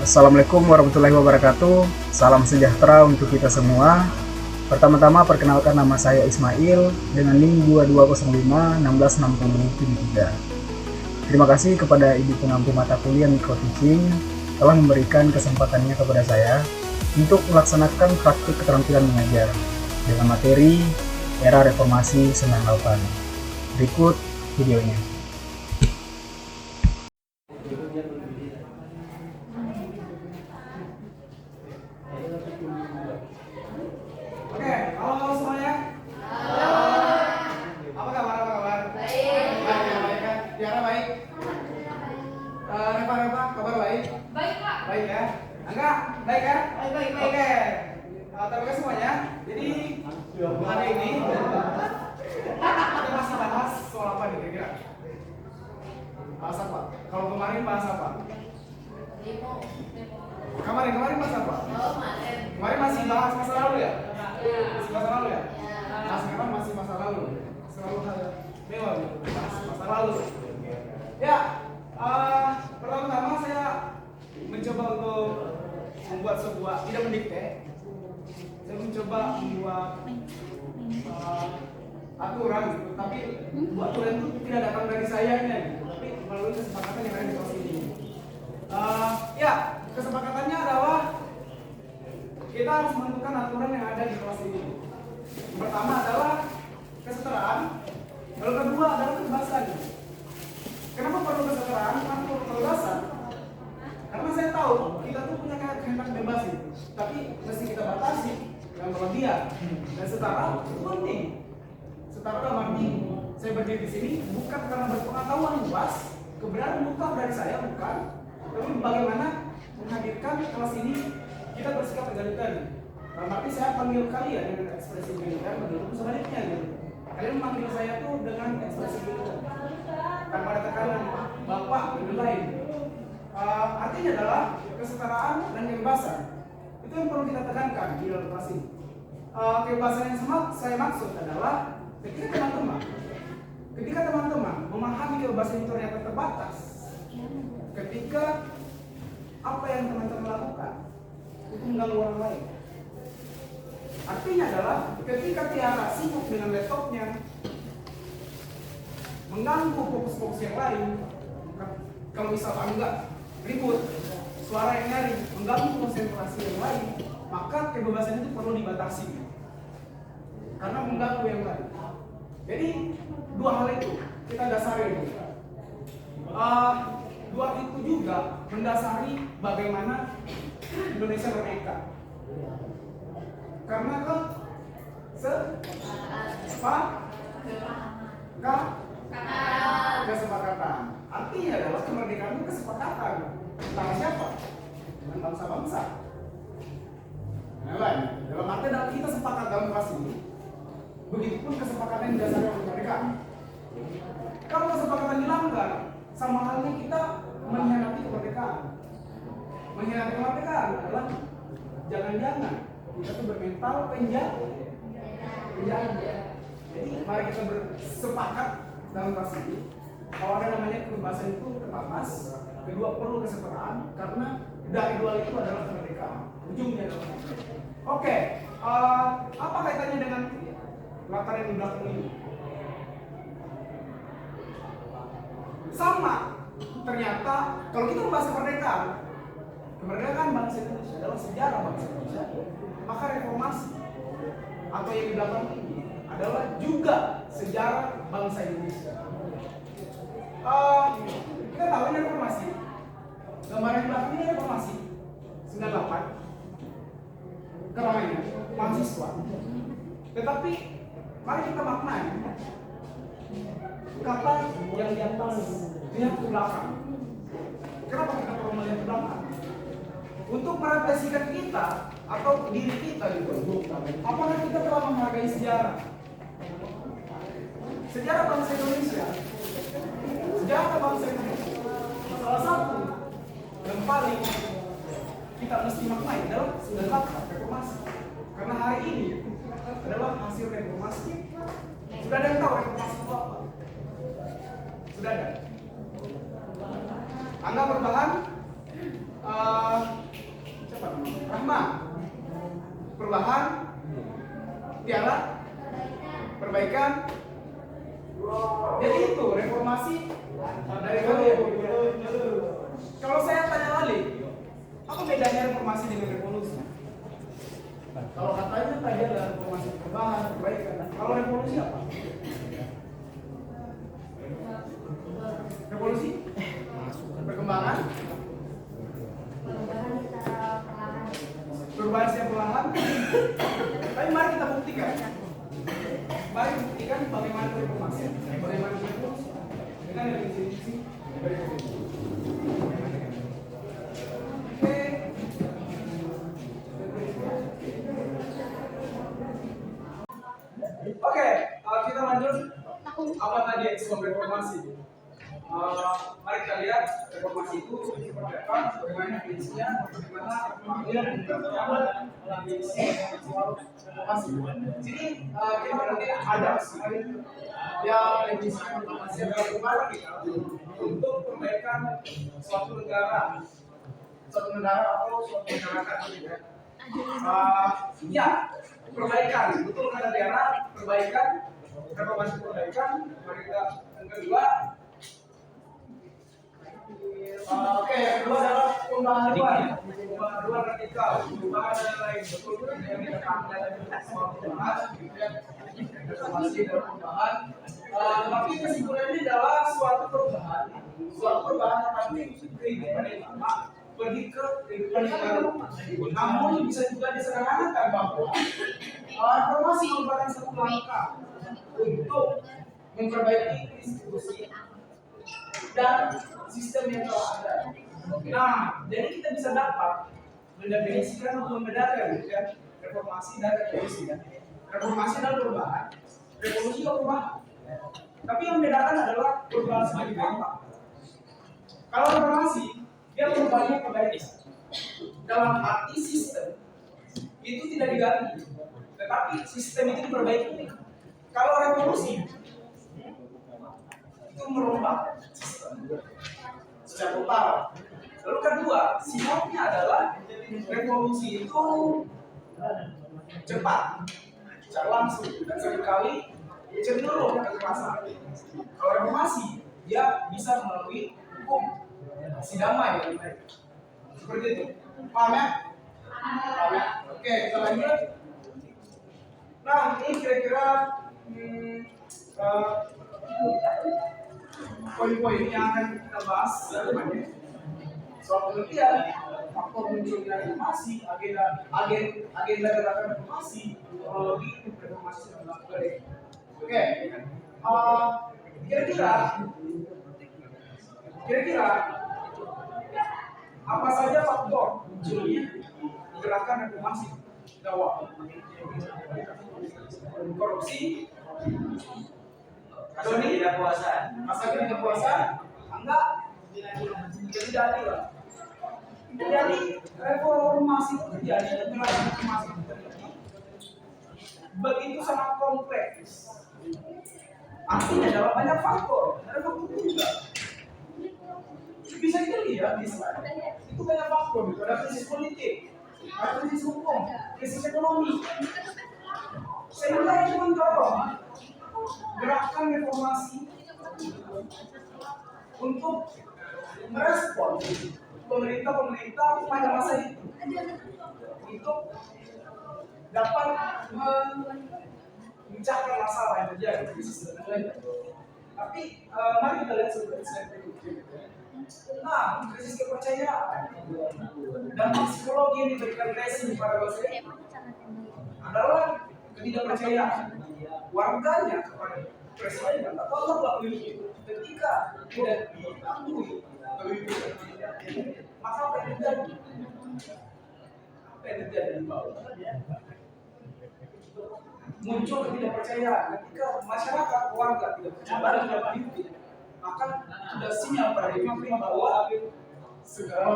Assalamualaikum warahmatullahi wabarakatuh. Salam sejahtera untuk kita semua. Pertama-tama perkenalkan, nama saya Ismail dengan NIM 2205166073. Terima kasih kepada Ibu Pengampu Mata Kuliah Micro Teaching telah memberikan kesempatannya kepada saya untuk melaksanakan praktik keterampilan mengajar dengan materi Era Reformasi 98. Berikut videonya. Oke, halo semuanya. Halo. Apa kabar? Baik. Baik kan? Tiara baik. Reva, kabar baik? Baik, Pak. Baik ya. Angga, baik ya? Baik. Oke. Terima kasih semuanya. Jadi hari ini kita masih bahas soal apa nih kira-kira? Bahas apa? Kalau kemarin bahas apa? Demo. Kemarin bahas apa? Oh, kemarin. Kemarin masih bahas masa lalu ya? Ya. Masih masa lalu ya? Ya. Nah sekarang masih masa lalu. Selalu hal mewah gitu. Masa lalu. Ya, pertama-tama saya mencoba untuk membuat sebuah, tidak mendikte. Saya mencoba membuat aturan gitu, tapi aturan itu tidak datang dari sayanya gitu, tapi melalui kesepakatan yang ada di kelas ini. Ya, kesepakatannya adalah kita harus menentukan aturan yang ada di kelas ini. Yang pertama adalah kesetaraan, lalu kedua adalah kebebasan. Kenapa perlu kesetaraan? Kenapa perlu kebebasan? Karena saya tahu kita tuh punya kehendak bebas itu, tapi mesti kita batasi dengan berlebihan. Dan setara itu penting. Setara dalam arti saya berdiri di sini bukan karena berpengetahuan luas, kebenaran mutlak dari saya bukan, tapi bagaimana menghadirkan kelas ini kita bersikap egaliter. Dalam arti saya panggil kalian dengan ekspresi egaliter, begitu sebaliknya gitu. Kalian memanggil saya tuh dengan ekspresi egaliter, tanpa ada tekanan bapak dan lain. Artinya adalah kesetaraan dan kebebasan. Itu yang perlu kita tekankan di dalam kelas ini. Kebebasan yang saya maksud adalah ketika teman-teman memahami kebebasan itu ternyata terbatas, ketika apa yang teman-teman lakukan itu mengganggu orang lain. Artinya adalah ketika Tiara sibuk dengan laptopnya, mengganggu fokus-fokus yang lain. Kalau misal Angga ribut, suara yang nyaring, mengganggu konsentrasi yang lain, maka kebebasan itu perlu dibatasi karena mengganggu yang lain. Jadi dua hal itu kita dasari dulu. Dua itu juga mendasari bagaimana Indonesia merdeka. Karena kesepakatan. Artinya adalah kemerdekaan itu kesepakatan. Tentang siapa? Dengan bangsa-bangsa. Dalam arti adalah kita sepakat dalam kelas ini. Begitupun kesepakatan yang dasarnya kemerdekaan. Kalau kesepakatan dilanggar, sama halnya kita mengkhianati kemerdekaan. Mengkhianati kemerdekaan adalah jangan-jangan kita tuh bermental penjara. Jadi mari kita bersepakat dalam kelas ini. Kalau ada namanya kebebasan itu terbatas, kedua perlu kesetaraan karena dari dua itu adalah kemerdekaan. Ujungnya adalah kemerdekaan. Oke, apa kaitannya dengan latar yang di belakang ini? Sama, ternyata kalau kita membahas kemerdekaan bangsa Indonesia adalah sejarah bangsa Indonesia, maka reformasi atau yang di belakang ini adalah juga sejarah bangsa Indonesia. Kita tahu ini reformasi, gambaran di belakang ini reformasi 98, keramaian mahasiswa. Tetapi mari kita maknai kata yang di atas, lihat ke belakang. Kenapa kita perlu melihat ke belakang? Untuk merefleksikan kita atau diri kita gitu. Apakah kita telah menghargai sejarah? Sejarah bangsa Indonesia. Sejarah bangsa Indonesia. Salah satu yang paling kita mesti maknai adalah 98 reformasi. Karena hari ini adalah hasil reformasi. Sudah ada yang tahu reformasi itu apa? Sudah ada. Angga berbahan reformasi dari kalian. Kalau saya tanya balik, apa bedanya reformasi dengan revolusi? Kalau katanya tadi adalah reformasi perubahan, perbaikan. Kalau revolusi apa? Revolusi? Perkembangan? Perubahan secara perlahan. Tapi mari kita buktikan. Mari buktikan bagaimana reformasi, bagaimana revolusi. Dengan definisi berikut ini. Oke, kita lanjut. Apa tadi ekspor reformasi? Mari kita lihat reformasi itu seperti apa, bagaimana definisinya, bagaimana pengambilan dan reformasi. Sini kita nanti ada yang definisinya reformasi adalah bagaimana kita untuk perbaikan suatu negara atau suatu masyarakat. Ya, perbaikan, betul kata Diana, perbaikan, reformasi perbaikan. Mari kita yang kedua. Oke, yang kedua adalah pembaharuan radikal, perubahan dan lain. Betul yang kita ambil dari soal perubahan, reformasi dan perubahan. Tapi kesimpulannya adalah suatu perubahan tapi kehidupan yang lama pergi ke kehidupan yang baru. Namun bisa juga disederhanakan bahwa reformasi merupakan satu langkah untuk memperbaiki institusi dan sistem yang telah ada. Nah, jadi kita bisa dapat mendefinisikan atau membedakan ya, reformasi dan revolusi. Reformasi adalah perubahan, revolusi adalah perubahan. Tapi yang membedakan adalah perubahan sebagai apa. Kalau reformasi, dia perubahannya kebaikan. Dalam arti sistem itu tidak diganti, tetapi sistem itu diperbaiki. Kalau revolusi itu merubah sistem secara total. Lalu kedua, sifatnya adalah revolusi itu cepat, secara langsung, dan seringkali cenderung ke kekerasan. Kalau reformasi, dia bisa melalui hukum, si damai, seperti itu. Paham ya? Paham ya? Oke, kita lanjut. Nah, ini kira-kira poin-poin yang akan kita bahas soal penelitian, faktor munculnya reformasi, agenda gerakan reformasi, kronologi reformasi yang dilakukan. Oke, kira-kira apa saja faktor munculnya gerakan reformasi dakwah? Korupsi, masa ketidakpuasan, enggak, jadi lah. Jadi reformasi itu terjadi, gerakan reformasi itu terjadi begitu sangat kompleks. Artinya dalam banyak faktor, ada faktor juga. Bisa kita lihat di slide, itu banyak faktor. Ada krisis politik, ada krisis hukum, krisis ekonomi. Sehingga itu mendorong gerakan reformasi untuk merespon pemerintah pada masa itu untuk dapat memecahkan masalah yang terjadi di sistem lain. Tapi mari kita lihat slide berikutnya. Nah, krisis kepercayaan dan psikologi yang diberikan Resi pada bangsa ini adalah ketidakpercayaan warganya kepada presiden atau lembaga pemimpin. Ketika tidak diakui pemimpin, maka apa yang terjadi? Apa yang terjadi di bawah? Muncul ketidakpercayaan ketika masyarakat warga tidak percaya pada pemimpin, maka sudah sinyal pada pemimpin bahwa segera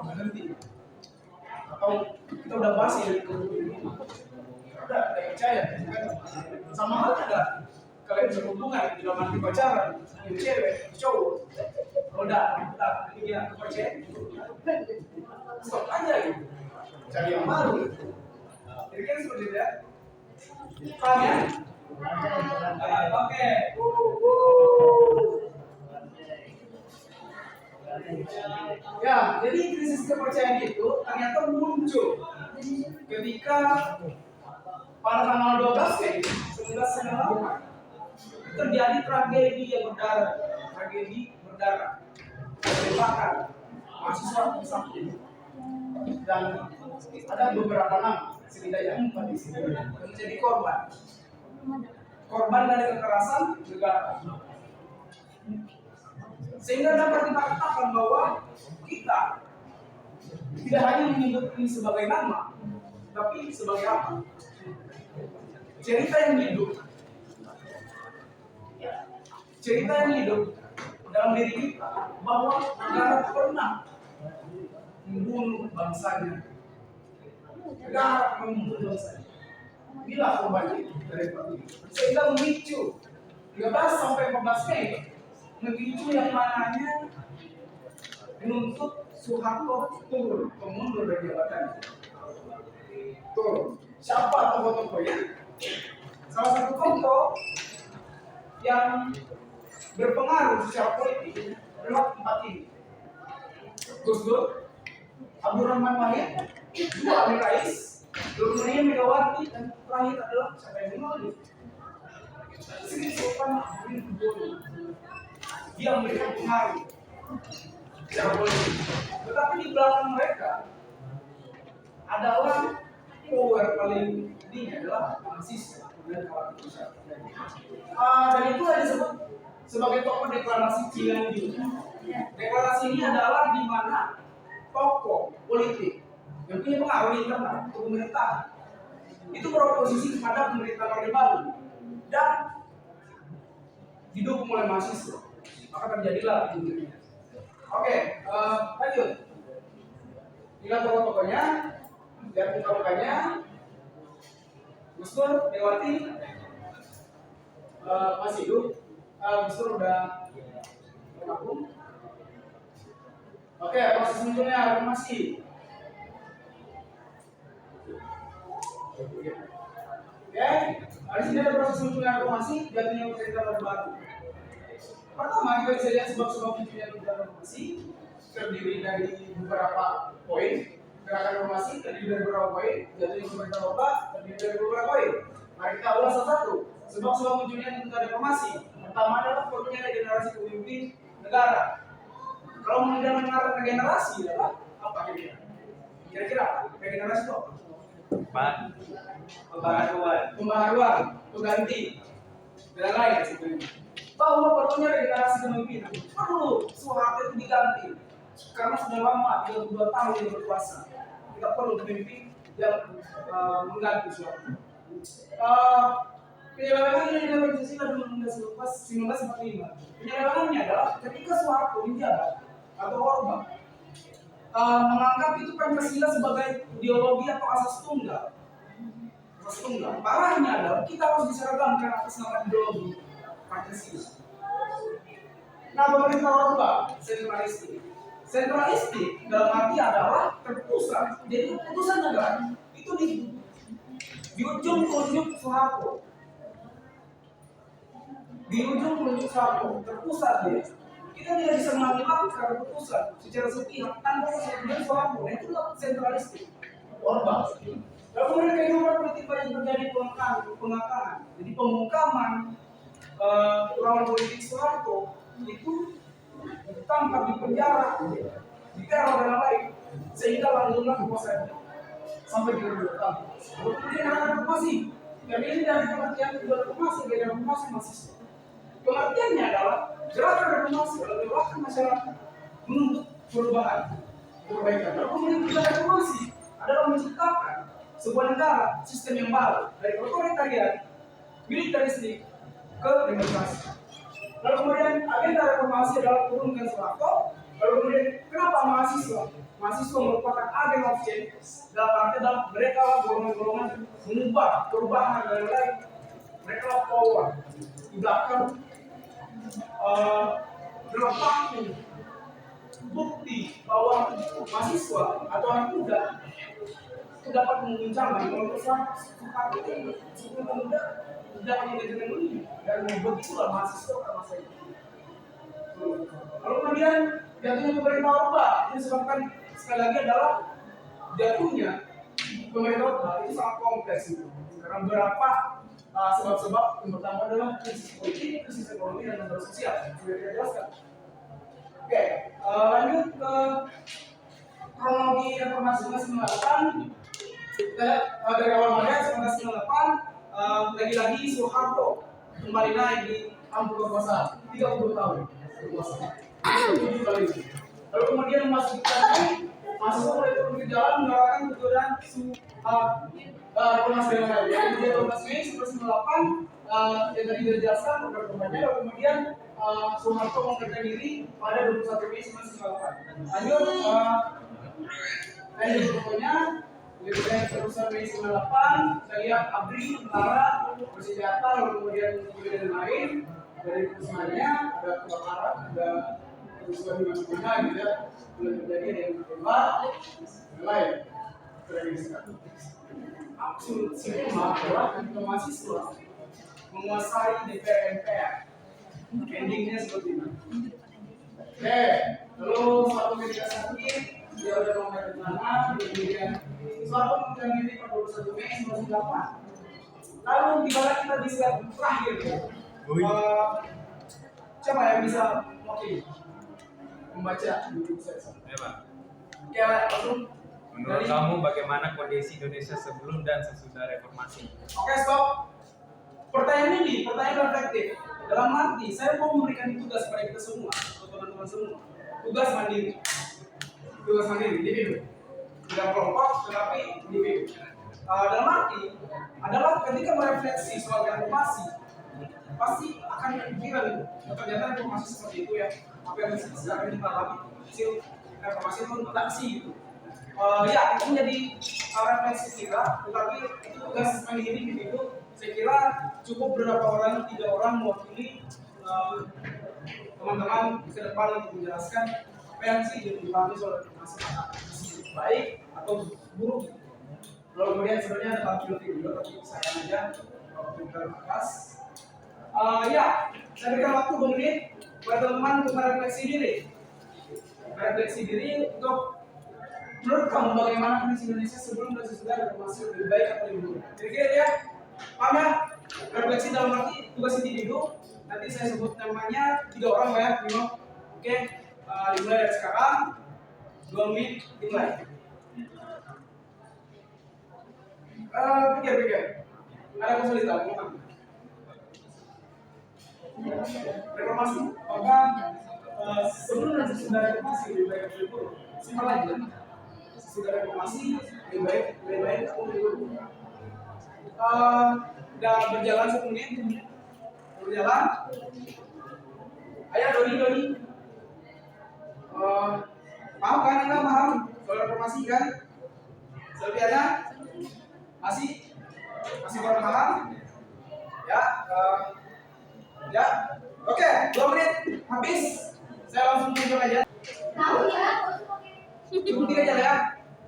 berhenti. Atau kita udah bahas ya udah tidak percaya kan? Sama halnya kalian berhubungan di dalam arti pacaran, cewek, cowok, udah dia percaya, stop aja gitu, cari yang baru. Jadi kan seperti itu ya. Paham ya? Oke. Ya, jadi krisis kepercayaan itu ternyata muncul ketika pada tanggal 12 Mei 1998 terjadi tragedi yang berdarah, tembakan mahasiswa sakit dan ada beberapa nama setidaknya 4 di sini yang menjadi korban dari kekerasan negara. Sehingga dapat dikatakan bahwa kita tidak hanya menyebut ini sebagai nama, tapi sebagai apa? Cerita yang hidup. Cerita yang hidup dalam diri kita bahwa negara pernah membunuh bangsanya. Negara membunuh bangsanya. Bila korbannya dari ini. Sehingga memicu 13 sampai 14 Mei memicu yang mananya menuntut Soeharto turun, mundur dari jabatan. Turun. Siapa tokoh-tokohnya? Salah satu tokoh yang berpengaruh secara politik adalah 4 ini. Gus Dur, Abdurrahman Wahid, Amin Rais, Nurul Megawati, dan terakhir adalah siapa yang menolak? Sri Sultan Hamengkubuwono. Dia memberikan pengaruh secara politik. Tetapi di belakang mereka adalah power paling tinggi adalah mahasiswa dan kawan masyarakat. Dan itu disebut sebagai tokoh deklarasi Cianjur. Deklarasi ini adalah di mana tokoh politik yang punya pengaruh internal untuk pemerintahan itu beroposisi kepada pemerintahan Orde Baru dan didukung oleh mahasiswa. Maka terjadilah ini. Oke, lanjut. Lihat tokoh-tokohnya, lihat muka-mukanya. Gus Dur, Megawati, masih hidup. Gus Dur udah almarhum. Oke, proses munculnya reformasi. Oke, di sini ada proses munculnya reformasi, jatuhnya pemerintah Orde Baru. Pertama, kita bisa lihat sebab-sebab munculnya reformasi terdiri dari beberapa poin. Gerakan reformasi terdiri dari beberapa poin, jatuhnya pemerintah Orde Baru terdiri dari beberapa poin. Mari kita ulas satu-satu. Sebab-sebab munculnya reformasi. Pertama adalah perlunya regenerasi pemimpin negara. Kalau mendengar regenerasi adalah apa kira-kira? Regenerasi itu apa? Pembaharuan, pengganti, dan lain sebagainya. Bahwa perlunya regenerasi kepemimpinan perlu Soeharto itu diganti karena sudah lama 32 tahun dia berkuasa. Kita perlu pemimpin yang mengganti Soeharto. Penyelewengan yang dilakukan Pancasila dalam Undang-Undang 1945. Penyelewengannya adalah ketika Soeharto menjabat atau Orba menganggap itu Pancasila sebagai ideologi atau asas tunggal. Parahnya adalah kita harus diseragamkan atas nama ideologi Pancasila. Nah, pemerintah Orba sentralistik dalam arti adalah terpusat. Jadi keputusan negara itu di ujung Soeharto. Di ujung Soeharto terpusat dia. Kita tidak bisa mengambil keputusan secara sepihak tanpa persetujuan Soeharto. Itu sentralistik. Orba. Lalu kemudian kehidupan politik banyak terjadi pengangkangan. Jadi pembungkaman lawan politik Soeharto itu ditangkap di penjara, diteror dan lain, sehingga lanjutlah kekuasaannya sampai di 2002 tahun. Kemudian ada reformasi. Dan ini dari pengertian kedua reformasi, dari reformasi mahasiswa. Pengertiannya adalah gerakan reformasi adalah gerakan masyarakat menuntut perubahan, perbaikan. Lalu kemudian kita reformasi adalah menciptakan sebuah negara sistem yang baru dari otoritarian, militeristik ke demokrasi. Lalu kemudian agenda reformasi adalah turunkan Soeharto. Lalu kemudian kenapa mahasiswa? Mahasiswa merupakan agen of change dalam arti adalah mereka golongan-golongan mengubah perubahan dan lain-lain. Mereka power di belakang berlaku bukti bahwa mahasiswa atau anak muda itu dapat menguncangkan kalau Soeharto itu muda tidak menjadi ini dan begitulah mahasiswa sama saya. Lalu kemudian jatuhnya pemerintah Orba ini disebabkan sekali lagi adalah jatuhnya pemerintah Orba itu sangat kompleks itu. Karena beberapa sebab-sebab yang pertama adalah krisis politik, krisis ekonomi dan masalah sosial. Sudah kita jelaskan. Oke, lanjut ke kronologi reformasi 1998. Kita lihat dari awal Maret 1998 lagi-lagi Soeharto kembali naik di ampuk kekuasaan 30 tahun berkuasa. Lalu kemudian memasuki mahasiswa mulai turun ke jalan menyuarakan kejuaraan reformasi yang lain. Jadi 12 Mei 1998 yang tadi dijelaskan beberapa temannya. Lalu kemudian Soeharto mengundurkan diri pada 21 Mei 1998. Lanjut pokoknya Lebih terusan Mei 98, kita lihat ABRI, tentara, bersenjata, lalu kemudian juga dan lain dari perusahaannya ada kebakaran, ada kerusuhan di mana-mana gitu ya, mulai terjadi ada yang tembak, dan lain. Absurd semua adalah ketika mahasiswa menguasai DPR MPR, endingnya seperti ini. Oke, lalu suatu ketika sakit, dia udah mau ke mana, kemudian suatu kemudian diri pada 21 Mei 1998. Lalu di mana kita bisa terakhir ya? Siapa yang bisa mewakili membaca buku saya? Ya, Pak. Ya, langsung. Menurut kamu bagaimana kondisi Indonesia sebelum dan sesudah reformasi? Oke, stop. Pertanyaan ini pertanyaan reflektif. Dalam arti saya mau memberikan tugas pada kita semua, teman-teman semua. Tugas mandiri, individu. Tidak kelompok, tetapi individu. Dalam arti adalah ketika merefleksi soal reformasi, pasti akan berpikiran itu. Ternyata reformasi seperti itu ya. Apa yang sekarang kita alami, hasil reformasi itu mutasi gitu. Ya, itu menjadi refleksi kita, tetapi itu tugas mandiri individu. Saya kira cukup beberapa orang, 3 orang mewakili teman-teman ke depan untuk menjelaskan apa yang sih jadi dipahami soal reformasi baik atau buruk. Lalu kemudian sebenarnya ada tampil video, tapi saya aja waktu terbatas. Ya, saya berikan waktu 2 menit buat teman-teman untuk merefleksi diri. Untuk menurut kamu bagaimana kondisi Indonesia sebelum dan sesudah reformasi, lebih baik atau lebih buruk? Kira-kira ya, paham ya? Refleksi dalam arti tugas individu. Nanti saya sebut namanya 3 orang ya, Bimo. Oke, dimulai dari sekarang. 2 menit dimulai. Pikir. Ada kesulitan, bukan? Reformasi. Maka sebelum dan sesudah reformasi lebih baik atau lebih buruk? Simpel aja. Sesudah reformasi lebih baik atau lebih buruk? Udah berjalan 1 menit. Berjalan. Ayo Doni. Paham kan? Anda paham soal reformasi kan? Selviana? Masih kurang paham? Ya. Ya. Oke, 2 menit habis. Saya langsung tunjuk aja. Tahu ya? Cukup 3 aja ya.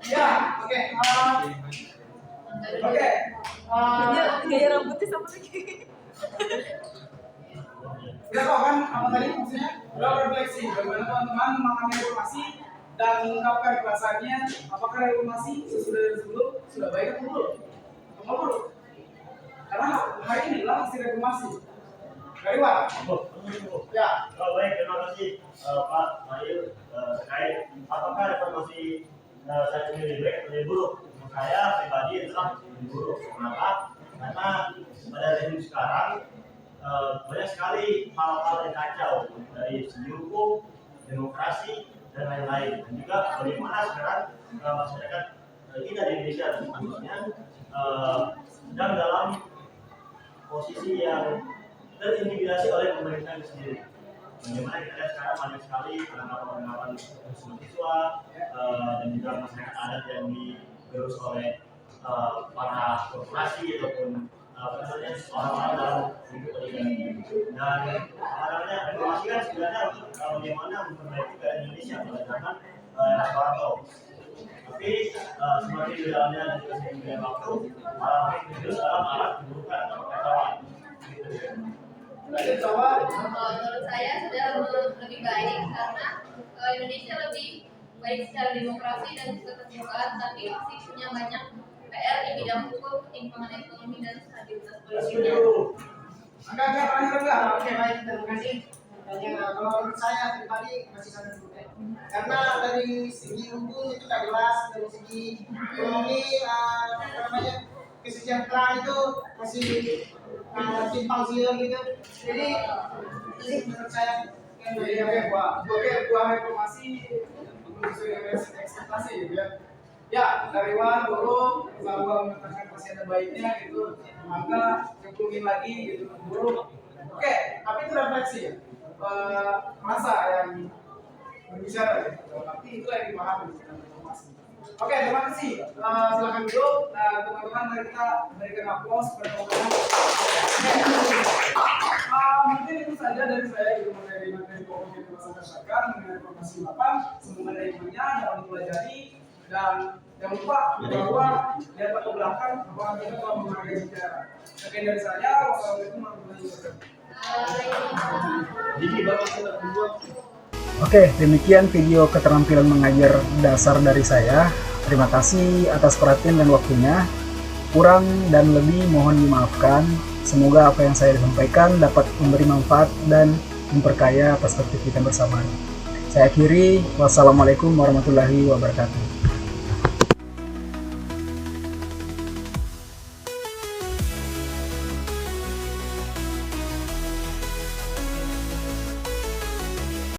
Ya, oke. Oke. Gaya rambutnya sama lagi. Kita tahu kan apa tadi maksudnya? Udah refleksi bagaimana teman-teman memahami reformasi dan mengungkapkan perasaannya. Apakah reformasi sesudah dan sebelum sudah baik atau buruk? Atau buruk? Karena hari inilah hasil reformasi. Dari mana? Ya. Baik, terima kasih Pak Mail terkait apakah reformasi saya sendiri baik atau lebih buruk? Menurut saya pribadi adalah lebih buruk. Kenapa? Karena pada rezim sekarang banyak sekali hal-hal yang kacau dari segi hukum, demokrasi dan lain-lain. Dan juga bagaimana sekarang masyarakat kita di Indonesia khususnya sedang dalam posisi yang terintimidasi oleh pemerintah itu sendiri. Bagaimana kita lihat sekarang banyak sekali penangkapan mahasiswa dan juga masyarakat adat yang digerus oleh para korporasi ataupun orang-orang dalam hidup oligarki. Dan reformasi kan sebenarnya untuk bagaimana memperbaiki keadaan Indonesia pada zaman Soeharto. Tapi seperti di dalamnya dan juga seiring dengan waktu, terus dalam arah keburukan atau kekacauan. Lanjut coba. Menurut saya sudah lebih baik karena Indonesia lebih baik secara demokrasi dan keterbukaan, tapi masih punya banyak PR di bidang hukum, ketimpangan ekonomi dan stabilitas politiknya. Agak terakhir enggak? Oke baik, terima kasih. Kalau menurut saya pribadi masih sangat buruk. Karena dari segi hukum itu tidak jelas, dari segi ekonomi kesejahteraan itu masih simpang siur gitu. Jadi ini menurut saya yang Buah reformasi sesuai ekspektasi gitu ya. Ya, dari Wan dulu bahwa mengatakan masih ada baiknya gitu, maka dikumpulin lagi gitu buruk. Oke, tapi itu refleksi ya. Masa yang berbicara gitu, tapi itu yang dipahami tentang reformasi. Oke, terima kasih. Silakan duduk. Teman-teman, mari kita berikan aplaus kepada teman-teman. Mungkin itu saja dari saya gitu mengenai materi pokok yang telah saya sampaikan mengenai reformasi 8. Semoga ada ilmunya dapat dipelajari dan jangan lupa bahwa di atas ke belakang bahwa kita telah menghargai sejarah. Sekian dari saya. Wassalamualaikum warahmatullahi wabarakatuh. Oke, demikian video keterampilan mengajar dasar dari saya. Terima kasih atas perhatian dan waktunya. Kurang dan lebih mohon dimaafkan. Semoga apa yang saya sampaikan dapat memberi manfaat dan memperkaya perspektif kita bersama. Saya akhiri. Wassalamualaikum warahmatullahi wabarakatuh.